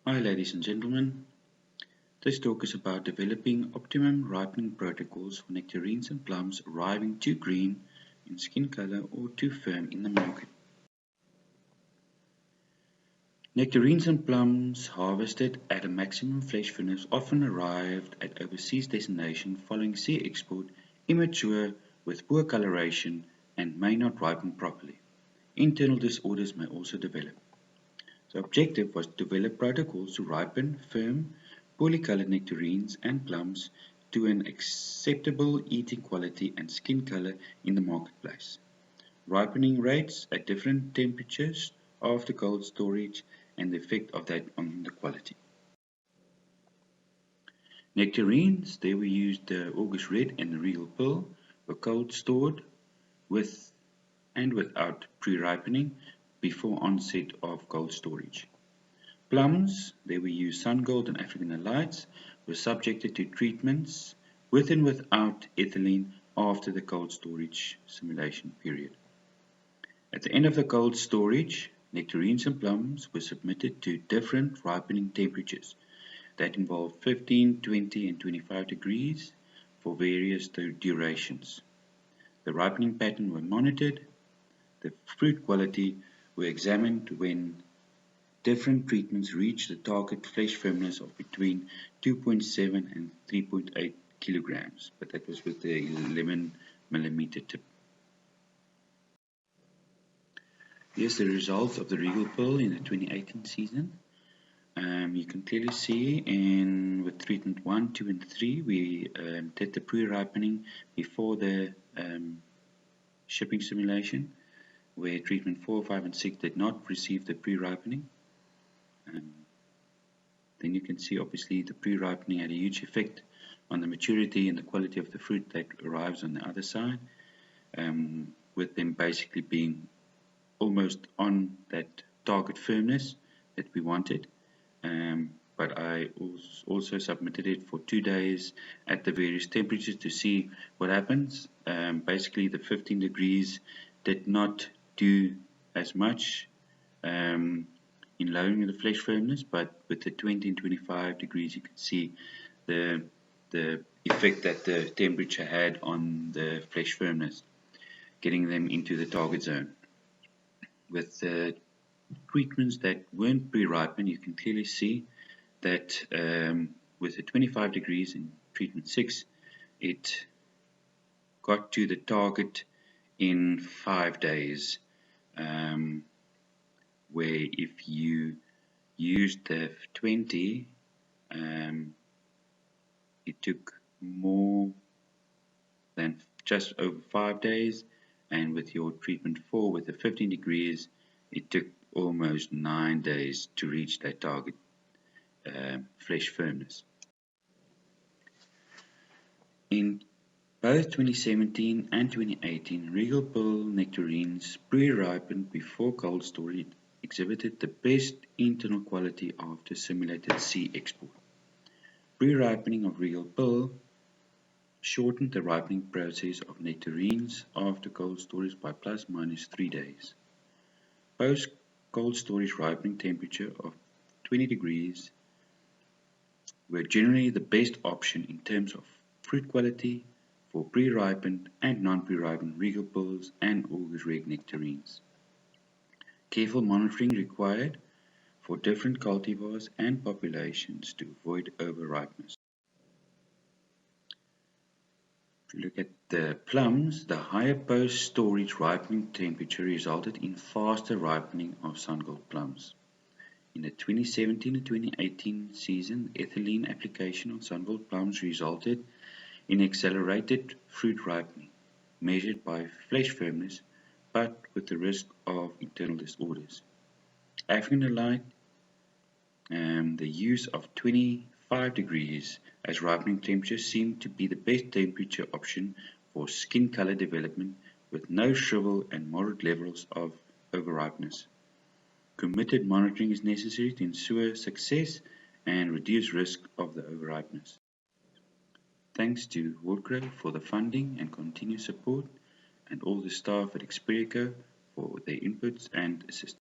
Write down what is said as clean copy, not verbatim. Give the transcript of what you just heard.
Hi ladies and gentlemen, this talk is about developing optimum ripening protocols for nectarines and plums arriving too green in skin color or too firm in the market. Nectarines and plums harvested at a maximum flesh finish often arrived at overseas destination following sea export immature with poor coloration and may not ripen properly. Internal disorders may also develop. The objective was to develop protocols to ripen firm, poorly colored nectarines and plums to an acceptable eating quality and skin color in the marketplace. Ripening rates at different temperatures after cold storage and the effect of that on the quality. Nectarines, there we used the August Red and the Regal Pearl, were cold stored with and without pre-ripening before onset of cold storage. Plums, there we use Sun Gold and African Delights, were subjected to treatments with and without ethylene after the cold storage simulation period. At the end of the cold storage, nectarines and plums were submitted to different ripening temperatures that involved 15, 20 and 25 degrees for various durations. The ripening pattern were monitored. The fruit quality were examined when different treatments reached the target flesh firmness of between 2.7 and 3.8 kilograms, but that was with the 11 millimeter tip. Here's the results of the Regal Pearl in the 2018 season. You can clearly see with treatment 1, 2 and 3 we did the pre-ripening before the shipping simulation, where treatment 4, 5 and 6 did not receive the pre-ripening. Then you can see obviously the pre-ripening had a huge effect on the maturity and the quality of the fruit that arrives on the other side, with them basically being almost on that target firmness that we wanted. But I also submitted it for 2 days at the various temperatures to see what happens. Basically the 15 degrees did not do as much in lowering the flesh firmness, but with the 20 and 25 degrees you can see the effect that the temperature had on the flesh firmness, getting them into the target zone. With the treatments that weren't pre-ripened, you can clearly see that with the 25 degrees in treatment 6, it got to the target in 5 days, where if you used the 20, it took more than just over 5 days, and with your treatment 4 with the 15 degrees, it took almost 9 days to reach that target flesh firmness. In both 2017 and 2018, Regal Pearl nectarines pre-ripened before cold storage exhibited the best internal quality after simulated sea export. Pre-ripening of Regal Pearl shortened the ripening process of nectarines after cold storage by plus minus 3 days. Post cold storage ripening temperature of 20 degrees were generally the best option in terms of fruit quality for pre-ripened and non-pre-ripened Regal Pearls and August Red nectarines. Careful monitoring required for different cultivars and populations to avoid over-ripeness. If you look at the plums, the higher post-storage ripening temperature resulted in faster ripening of Sun Gold plums. In the 2017 and 2018 season, ethylene application on Sun Gold plums resulted in accelerated fruit ripening, measured by flesh firmness, but with the risk of internal disorders. African Delight, the use of 25 degrees as ripening temperature seemed to be the best temperature option for skin color development with no shrivel and moderate levels of overripeness. Committed monitoring is necessary to ensure success and reduce risk of the overripeness. Thanks to WorldGrow for the funding and continued support, and all the staff at Experico for their inputs and assistance.